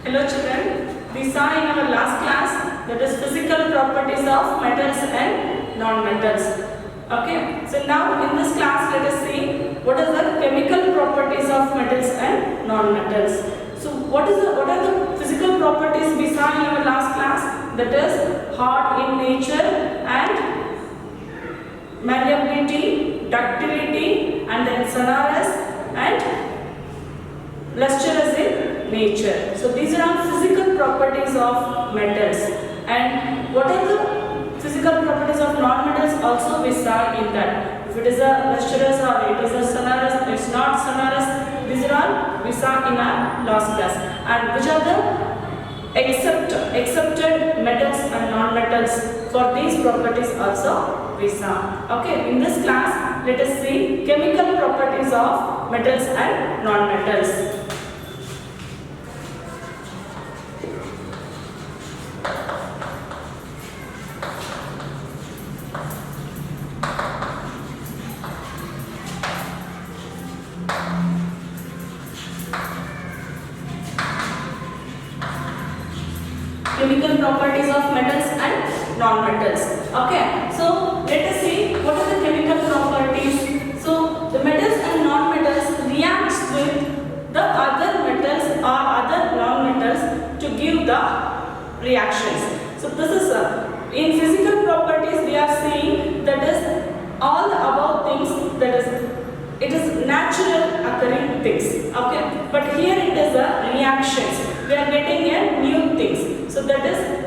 Hello children, we saw in our last class that is physical properties of metals and non-metals. Okay, so now in this class let us see what is the chemical properties of metals and non-metals. So what are the physical properties we saw in our last class? That is hard in nature and malleability, ductility, and then sonorous and lustrous in nature. So these are all physical properties of metals. And what are the physical properties of non-metals? Also we saw in that. If it is a lustrous or it is a sonorous, it's not sonorous. These are all we saw in our last class. And which are the accepted metals and non-metals? For these properties also we saw. Okay, in this class let us see chemical properties of metals and non-metals. Chemical properties of metals and non-metals. Okay, so let us see what are the chemical properties. So the metals and non-metals reacts with the other metals or other non-metals to give the reactions. So this is in physical properties we are seeing that is all the above things, that is it is natural occurring things. Okay, but here it is a reactions. We are getting a new things. So that is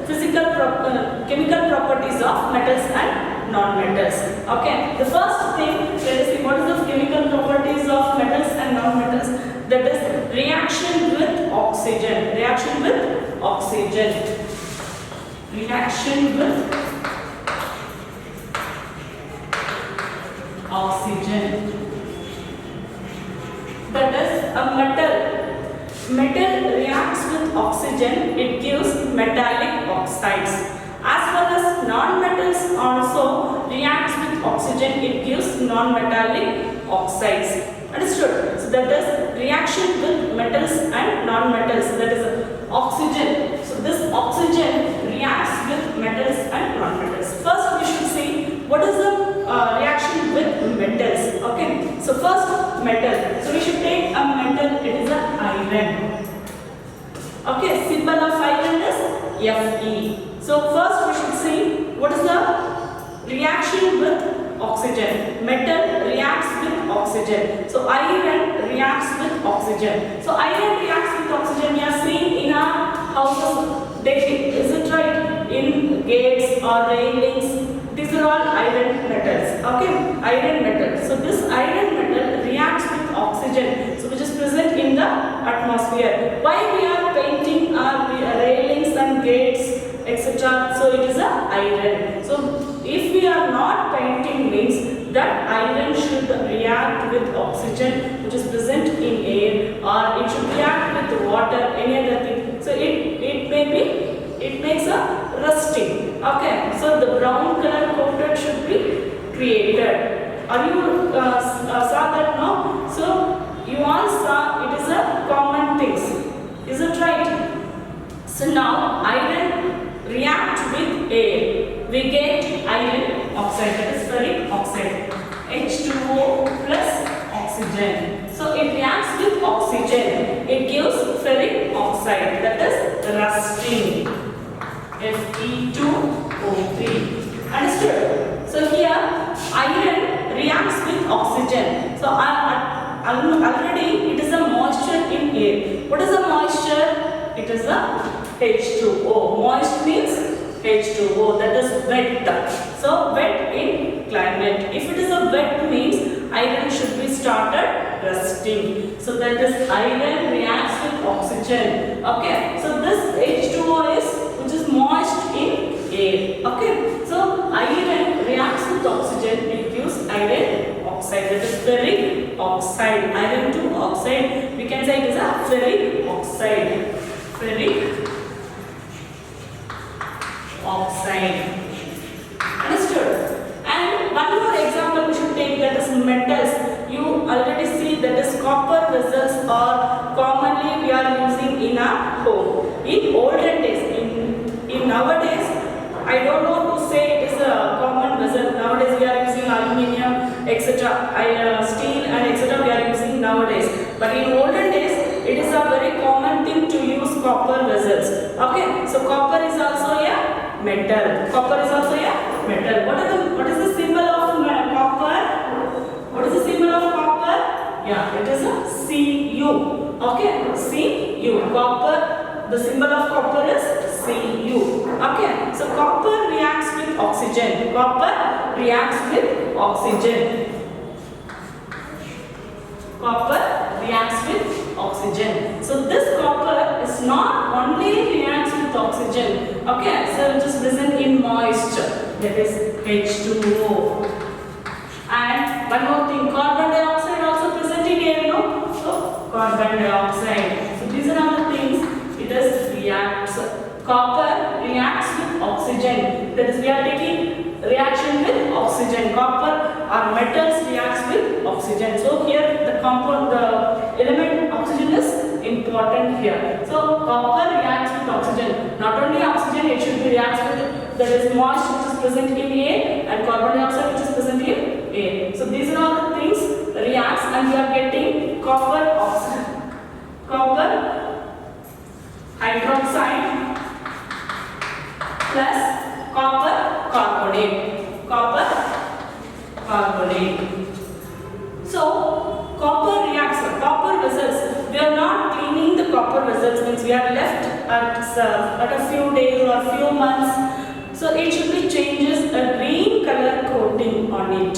chemical properties of metals and non-metals. Okay, the first thing, let us see what is the chemical properties of metals and non-metals. That is reaction with oxygen. Reaction with oxygen. Reaction with oxygen. That is a metal. Metal reacts with oxygen, it gives metallic oxides. As well as non-metals also reacts with oxygen, it gives non-metallic oxides. Understood? So that is reaction with metals and non-metals, that is oxygen. So this oxygen reacts with metals and non-metals. First we should see what is the reaction with metals. Okay, so first metal. So we should take a metal, it is a iron. Okay, symbol of iron is Fe. So first we should see what is the reaction with oxygen. Metal reacts with oxygen. So iron reacts with oxygen. So iron reacts with oxygen. We are seeing in our houses daily. Is it right? In gates or railings. These are all iron metals. Okay, iron metal. So this iron metal reacts with oxygen, so which is present in the atmosphere. Why we are painting our railings and gates, etc. So it is a iron. So if we are not painting, means that iron should react with oxygen which is present in air, or it should react with water, any other thing. So it makes a rusting. Okay, so the brown color coated should be created. Are you saw that? No? So you all saw it is a common thing. Is it right? So now iron reacts with air. We get iron oxide, that is ferric oxide. H2O plus oxygen. So it reacts with oxygen. It gives ferric oxide, that is rusting. Fe2O3. Understood? So here iron reacts with oxygen. So already it is a moisture in air. What is a moisture? It is a H2O. Moist means H2O, that is wet. So wet in climate. If it is a wet means iron should be started rusting. So that is iron reacts with oxygen. Okay. So this H2O is which is moist in air. Okay. So iron reacts with oxygen, it gives iron oxide, that is ferric oxide. Iron to oxide, we can say it is a ferric oxide. Ferric oxide. Understood? And one more example we should take, that is metals. You already see that is copper vessels are commonly we are using in a home. steel and etc. we are using nowadays. But in olden days, it is a very common thing to use copper vessels. Okay, so copper is also a metal. Copper is also a metal. What is the symbol of copper? What is the symbol of copper? Yeah, it is a Cu. Okay, Cu. Copper. The symbol of copper is Cu. Okay, so copper reacts with oxygen. Copper reacts with oxygen. Copper reacts with oxygen. So this copper is not only reacts with oxygen. Okay, so it is present in moisture. That is H2O. And one more thing, carbon dioxide also present in air, no? So carbon dioxide. So these are all the things it is reacts. Copper reacts with oxygen. That is, we are taking reaction with oxygen. Copper or metals reacts with oxygen. So here the compound, the element oxygen is important here. So copper reacts with oxygen. Not only oxygen, it should be reacts with, that is moisture which is present in air, and carbon dioxide which is present in air. So these are all the things reacts, and we are getting copper oxide, copper hydroxide plus copper carbonate. Copper carbonate. So copper reacts. Copper vessels. We are not cleaning the copper vessels. Means we are left at a few days or few months. So it should be changes a green color coating on it.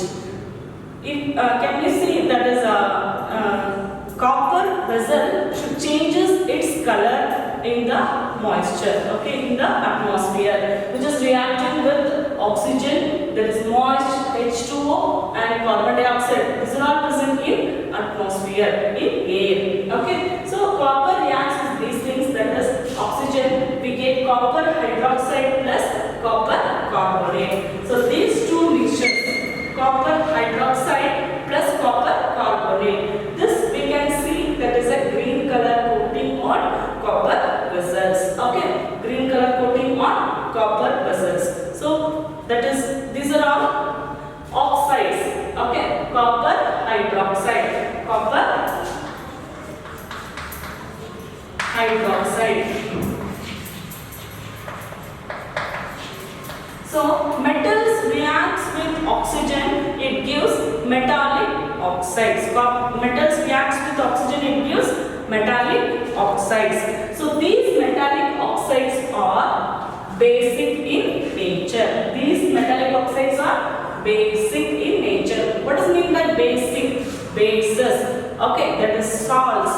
If can you see that is a copper vessel should changes its color in the moisture, okay, in the atmosphere, which is reacting with oxygen, that is moist H2O and carbon dioxide. This is all present in atmosphere, in air. Okay, so copper reacts with these things, that is oxygen, we get copper hydroxide plus copper carbonate. So these two mixtures, copper hydroxide plus copper carbonate, this we can see that is a green color coating on copper vessels. Okay, green color coating on copper vessels. So that is, these are all oxides. Okay, copper hydroxide, copper hydroxide. So metals reacts with oxygen, it gives metallic oxides. Metals reacts with oxygen, it gives metallic oxides. So these metallic oxides are basic in nature. These metallic oxides are basic in nature. What does it mean by basic? Bases. Okay, that is salts.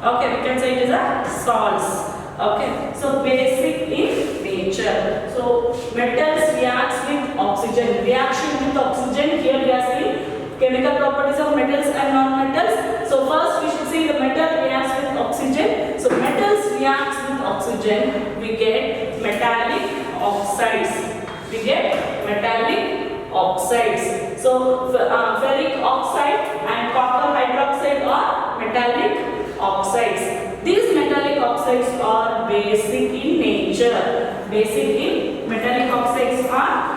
Okay, we can say it is a salts. Okay, so basic in nature. So metals reacts with oxygen. Reaction with oxygen. Here we are seeing chemical properties of metals and non-metals. So first we should see the metal reacts with oxygen. So metals reacts with oxygen. We get metallic oxides. We get metallic oxides. So ferric oxide and copper hydroxide are metallic oxides. These metallic oxides are basic in nature. Basic in metallic oxides are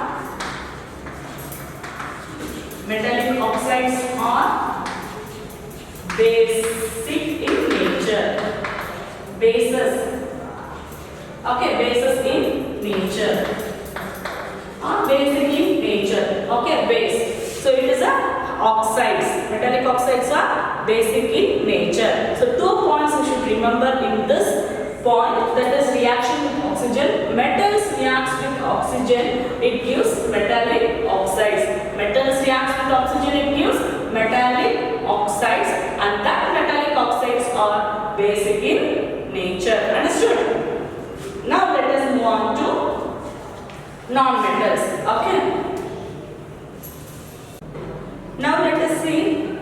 basic in nature. Bases. Okay, bases in nature. Basic in nature. Okay, base. So it is a oxides. Metallic oxides are basic in nature. So 2 points you should remember in this point, that is reaction with oxygen. Metals reacts with oxygen, it gives metallic oxides. Metals reacts with oxygen, it gives metallic oxides, and that metallic oxides are basic in nature. Understood? Now let us move on to non-metals. Okay. Now let us see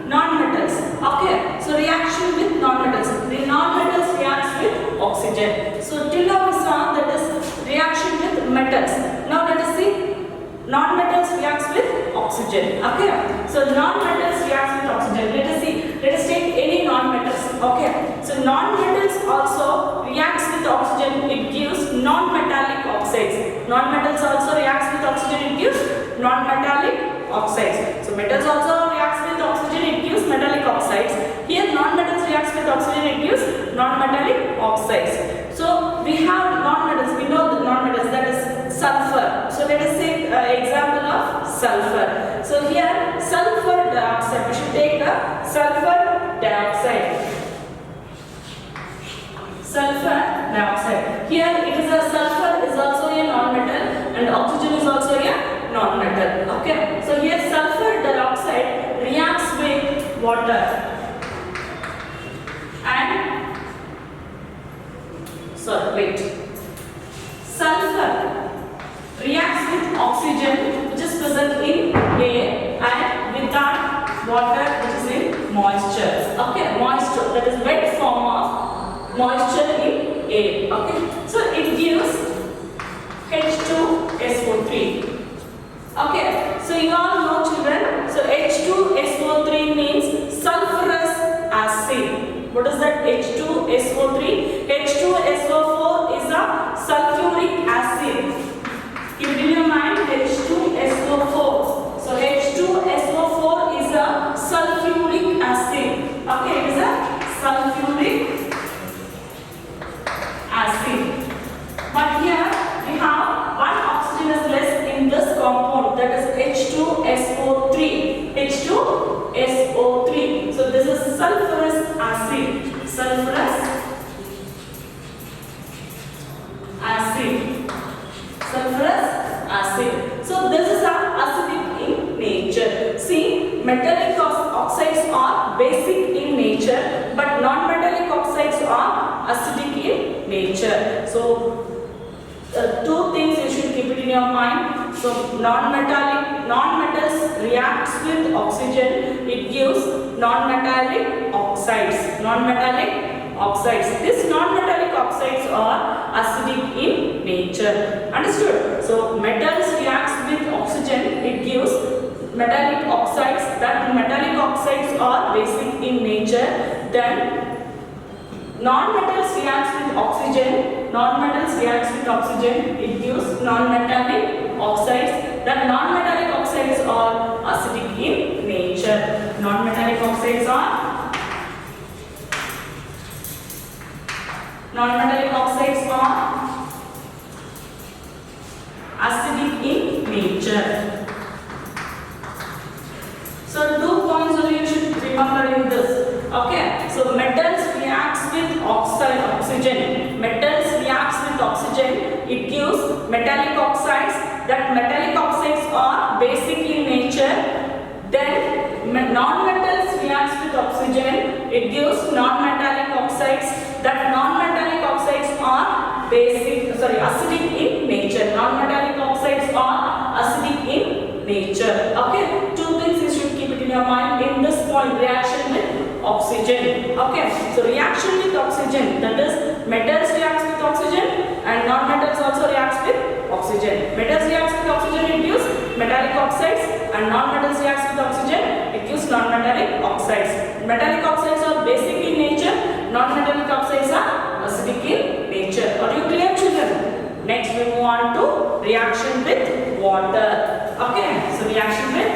non-metals. Okay, so reaction with non-metals. The non-metals reacts with oxygen. So till now we saw that is reaction with metals. Now let us see non-metals reacts with oxygen. Okay, so non-metals reacts with oxygen. Let us see. Let us take any non-metals. Okay, so non-metals also reacts with oxygen. It gives non-metallic oxides. Non-metals also reacts with oxygen. It gives non-metallic oxides. So metals also reacts with oxygen. non-metallic oxides. So we have non-metals, we know the non-metals, that is sulfur. So let us take example of sulfur. So here sulfur dioxide, we should take the sulfur dioxide. Sulfur dioxide. Here it is a sulfur is also a non-metal and oxygen is also a non-metal. Okay. So here sulfur dioxide reacts with water and sulfur reacts with oxygen which is present in air and with that water which is in moisture. Okay, moisture, that is wet form of moisture in air. Okay, so it gives H2SO3. Okay, so you all know children, so H2SO3 means sulfurous acid. What is that H2SO3? H2SO4 is a sulfuric acid. Keep it in your mind, H2SO4. So H2SO4 is a sulfuric acid. Okay, it is a sulfuric acid. But here we have one oxygen is less in this compound, that is H2SO3. H2SO3. So this is sulfurous acid. Sulfurous acid. Sulfurous acid. So this is acidic in nature. See, metallic oxides are basic in nature, but non-metallic oxides are acidic in nature. So two things you should keep it in your mind. So non-metals reacts with oxygen, it gives non-metallic oxides. Non-metallic oxides. These non-metallic oxides are acidic in nature. Understood? So metals reacts with oxygen, it gives metallic oxides. That metallic oxides are basic in nature. Then non-metals reacts with oxygen. Non-metals reacts with oxygen, it gives non-metallic oxides. That non-metallic oxides are acidic in nature. Non-metallic oxides are acidic in nature. So two points only you should remember in this. Okay, so metals reacts with oxygen. Metals reacts with oxygen, it gives metallic oxides. That metallic oxides are basic in nature. Then non-metals reacts with oxygen, it gives non-metallic oxides. That non-metallic oxides are acidic in nature. Non-metallic oxides are acidic in nature. Okay, two things you should keep it in your mind in this point, reaction with oxygen. Okay, so reaction with oxygen, that is metals reacts with oxygen and non-metals also reacts with oxygen. Metals reacts with oxygen, it gives metallic oxides, and non-metals reacts with oxygen, it gives non-metallic oxides. Metallic oxides are basic in nature, non-metallic oxides are acidic in nature. Are you clear, children? Next we move on to reaction with water. Okay, so reaction with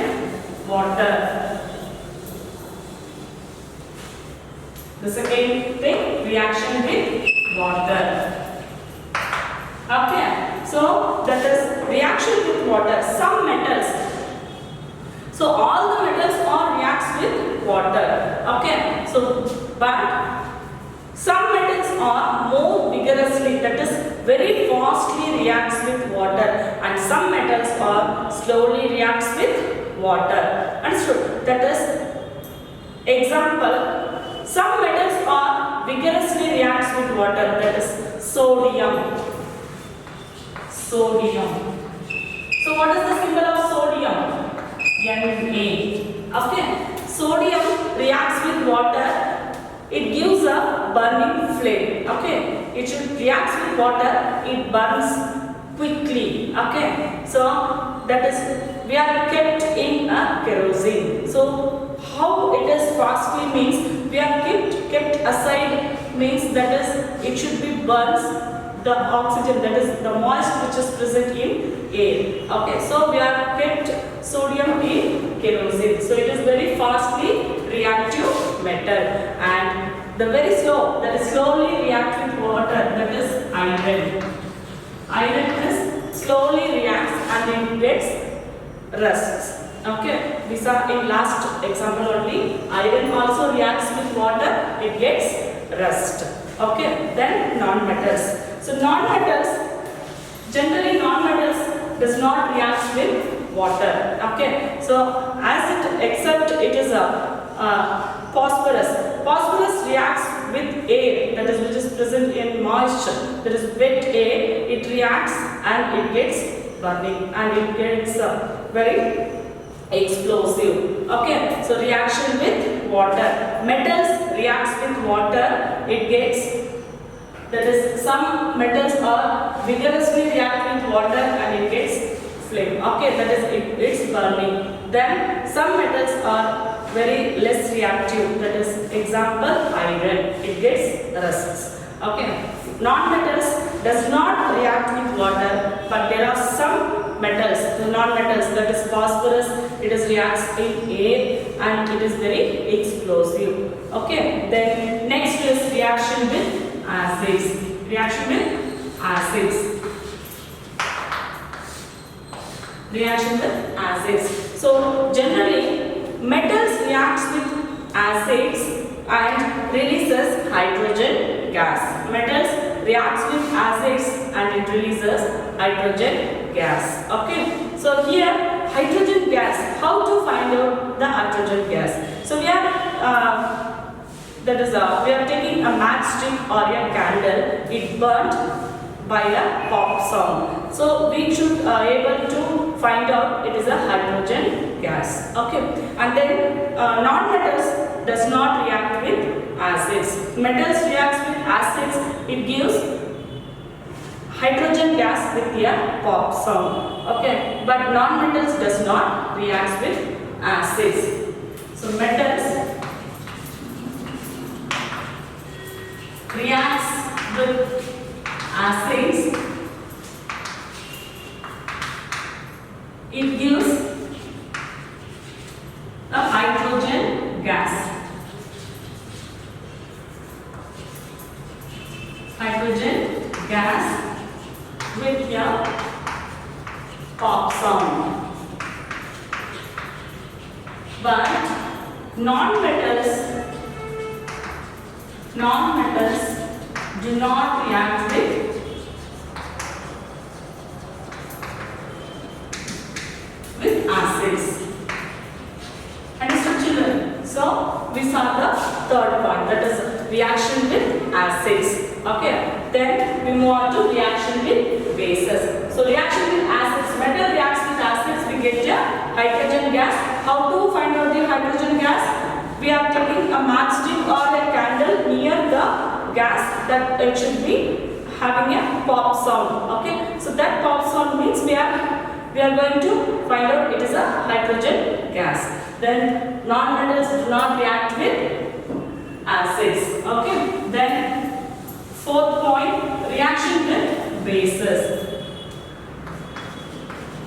water. The second thing, reaction with water. Okay, so that is reaction with water. Some metals. So all the metals are reacts with water. Okay, so but some metals are more vigorously, that is very fastly reacts with water, and some metals are slowly reacts with water. Understood? That is example. Some metals are vigorously reacts with water, that is sodium. Sodium. So what is the symbol of sodium? Na. Okay. Sodium reacts with water, it gives a burning flame. Okay. It should reacts with water, it burns quickly. Okay. So that is, we are kept in a kerosene. So how it is fastly means we are kept aside means that is it should be burns the oxygen, that is the moisture which is present in air. Okay, so we are kept sodium in kerosene. So it is very fastly reactive metal, and the very slow, that is slowly react with water, that is iron. Iron is slowly reacts and it gets rusts. Okay, these are in last example only. Iron also reacts with water, it gets rust. Okay, then non-metals. So non-metals, generally non-metals does not react with water. Okay, so as it, except it is a phosphorus. Phosphorus reacts with air, that is which is present in moisture, that is wet air. It reacts and it gets burning and it gets very explosive. Okay, so reaction with water. Metals reacts with water, it gets, that is some metals are vigorously react with water and it gets flame. Okay, that is it's burning. Then some metals are very less reactive, that is example iron, it gets rusts. Okay, non-metals does not react with water, but there are some metals, the non-metals, that is phosphorus, it is reacts in air and it is very explosive. Okay, then next is reaction with acids. Reaction with acids. Reaction with acids. So generally metals reacts with acids and releases hydrogen gas. Metals reacts with acids and it releases hydrogen gas. Okay, so here hydrogen gas, how to find out the hydrogen gas? So we are we are taking a matchstick or a candle, it burnt by a pop sound. So we should able to find out it is a hydrogen gas. Okay, and then non-metals does not react with acids. Metals reacts with acids, it gives hydrogen gas with a pop sound. Okay, but non-metals does not react with acids. So metals reacts with acids, it gives a hydrogen gas. Hydrogen gas with a pop sound. But non-metals do not react with acids. Understood, children? So we saw the third point, that is reaction with acids. Okay, then we move on to reaction with bases. So reaction with acids, metal reacts with acids, we get a hydrogen gas. How to find out the hydrogen gas? We are taking a matchstick or a candle near the gas, that it should be having a pop sound. Okay, so that pop sound means we are going to find out it is a hydrogen gas. Then non-metals do not react with acids. Okay, then fourth point, reaction with bases.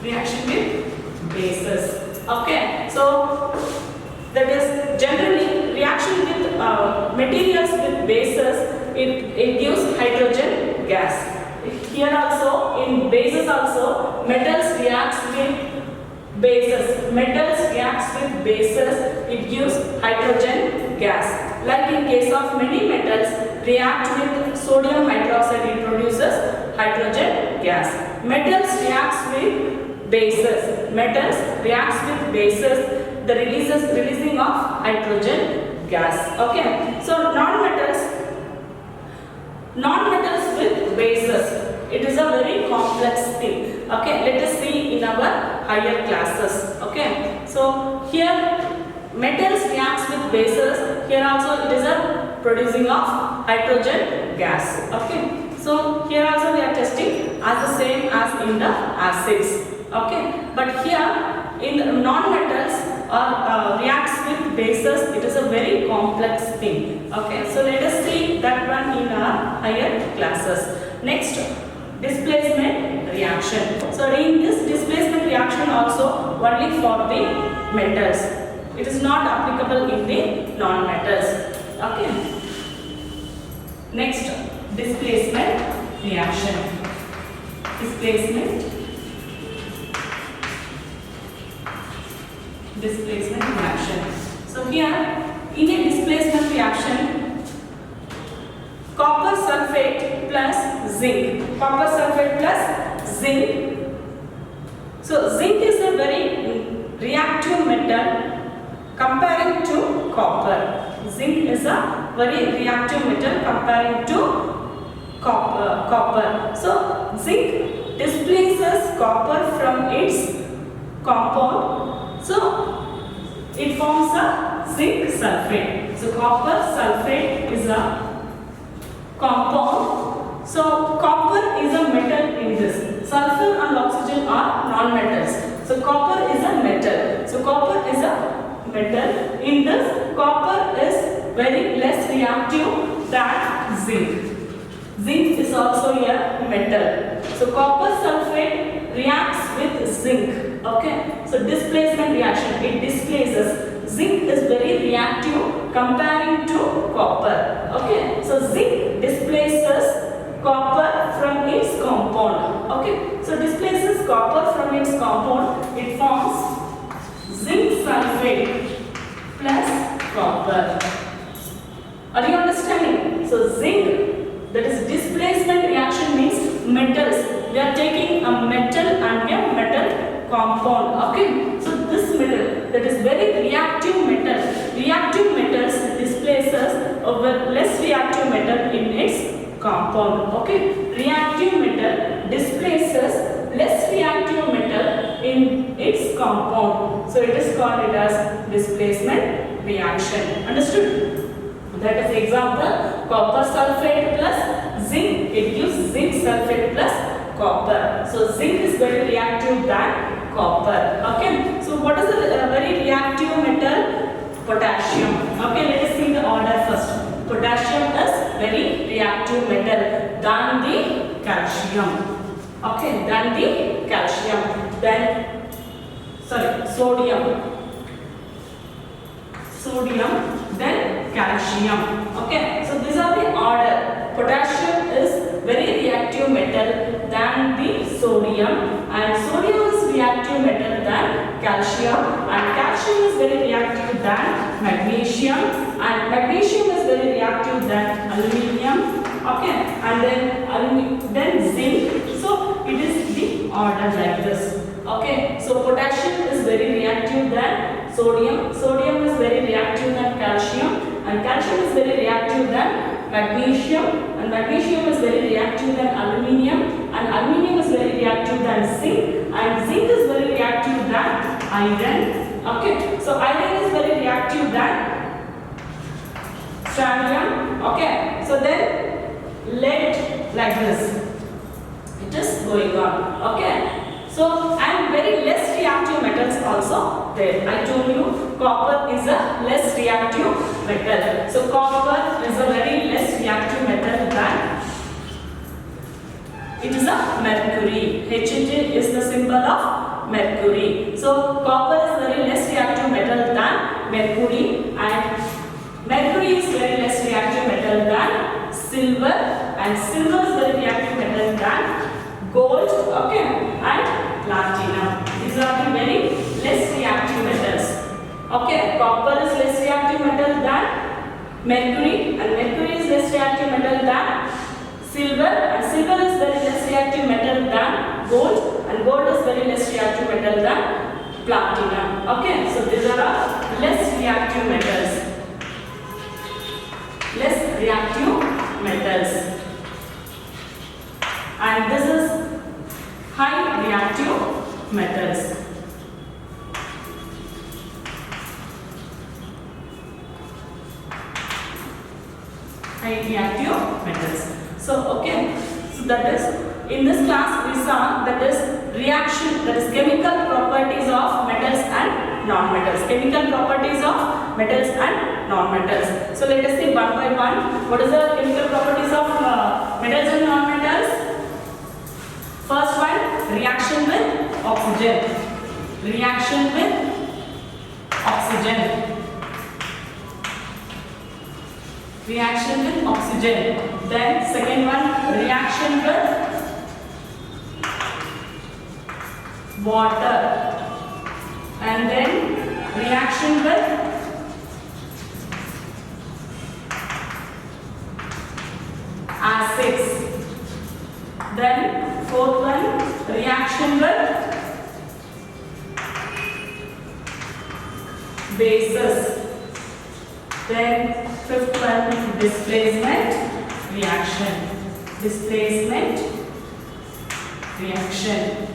Reaction with bases. Okay, so that is generally reaction with materials with bases, it gives hydrogen gas. Here also, in bases also, metals reacts with bases. Metals reacts with bases, it gives hydrogen gas. Like in case of many metals, react with sodium hydroxide, it produces hydrogen gas. Metals reacts with bases. Metals reacts with bases, the releasing of hydrogen gas. Okay, so non-metals with bases, it is a very complex thing. Okay, let us see in our higher classes. Okay, so here metals reacts with bases, here also it is a producing of hydrogen gas. Okay, so here also we are testing as the same as in the acids. Okay, but here in non-metals or reacts with bases, it is a very complex thing. Okay, so let us see that one in our higher classes. Next, displacement reaction. So in this displacement reaction also only for the metals. It is not applicable in the non-metals. Okay. Next, displacement reaction. Displacement reaction. So here, in a displacement reaction, copper sulfate plus zinc. Copper sulfate plus zinc. So zinc is a very reactive metal comparing to copper. Zinc is a very reactive metal comparing to copper. So zinc displaces copper from its compound. So it forms a zinc sulfate. So copper sulfate is a compound. So copper is a metal in this. Sulfur and oxygen are non-metals. So copper is a metal. So copper is a metal. In this, copper is very less reactive than zinc. Zinc is also a metal. So copper sulfate reacts with zinc. Okay. So displacement reaction. It displaces. Zinc is very reactive comparing to copper. Okay. So zinc displaces copper from its compound. Okay. So displaces copper from its compound. It forms zinc sulfate plus copper. Are you understanding? So zinc, that is displacement reaction, means metals. We are taking a metal and a metal compound. Okay. So this metal, that is very reactive metal. Reactive metals displaces over less reactive metal in its compound. Okay. Reactive metal displaces less reactive metal in its compound. So it is called it as displacement reaction. Understood? That is example, copper sulfate plus zinc. It gives zinc sulfate plus copper. So zinc is very reactive than copper. Okay. So what is the very reactive metal? Potassium. Okay. Let us see the order first. Potassium is very reactive metal than the calcium. Okay. Than the calcium. Then sodium. Then calcium. Okay. So these are the order. Potassium is very reactive metal than the sodium, and sodium is reactive metal than calcium, and calcium is very reactive than magnesium, and magnesium is very reactive than aluminium. Okay. And then zinc. So it is the order like this. Okay. So potassium is very reactive than sodium. Sodium is very reactive than calcium, and calcium is very reactive than magnesium, and magnesium is very reactive than aluminium, and aluminium is very reactive than zinc, and zinc is very reactive than iron. Okay. So iron is very reactive than strontium. Okay. So then lead, like this. It is going on. Okay. So, and very less reactive metals also there. I told you copper is a less reactive metal. So copper is a very less reactive metal than, it is a mercury. Hg is the symbol of mercury. So copper is very less reactive metal than mercury, and mercury is very less reactive metal than silver, and silver is very reactive metal than gold. Okay. And platinum. These are the very less reactive metals. Okay. Copper is less reactive metal than mercury, and mercury is less reactive metal than silver, and silver is very less reactive metal than gold, and gold is very less reactive metal than platinum. Okay. So these are less reactive metals. Less reactive metals. And this is high reactive metals. High reactive metals. So okay, so that is, in this class we saw that is reaction, that is chemical properties of metals and non-metals. Chemical properties of metals and non-metals. So let us see one by one. What is the chemical properties of metals and non-metals? First one, reaction with oxygen. Reaction with oxygen. Reaction with oxygen. Then second one, reaction with water, and then reaction with acids. Then fourth one, reaction with bases. Then fifth one, displacement reaction. Displacement reaction.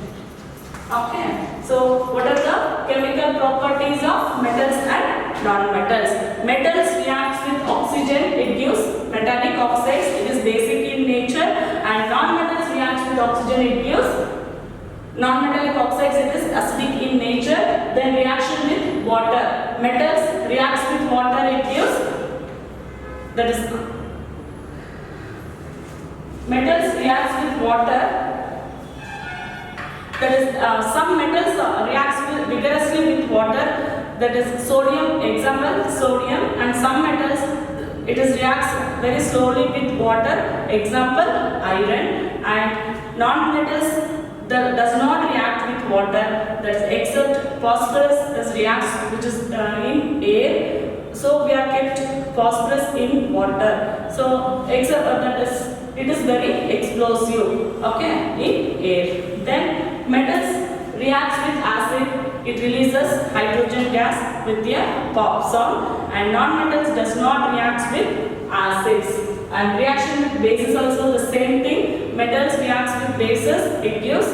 Okay. So what are the chemical properties of metals and non-metals? Metals reacts with oxygen, it gives metallic oxides, it is basic in nature, and non-metals reacts with oxygen, it gives non-metallic oxides, it is acidic in nature. Then reaction with water. Metals reacts with water, it gives, that is, metals reacts with water, that is, some metals reacts vigorously with water, that is sodium, example sodium, and some metals it is reacts very slowly with water, example iron, and non-metals that does not react with water, that is except phosphorus reacts which is in air, so we have kept phosphorus in water, so except that is it is very explosive, okay, in air. Then metals reacts with acid, it releases hydrogen gas with a pop sound, and non-metals does not react with acids. And reaction with bases also the same thing. Metals reacts with bases, it gives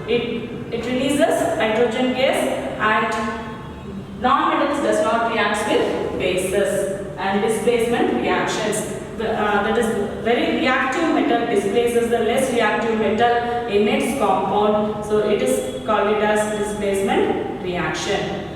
it releases hydrogen gas, and non-metals does not react with bases. And displacement reactions. That is very reactive metal displaces the less reactive metal in its compound, so it is called it as displacement reaction.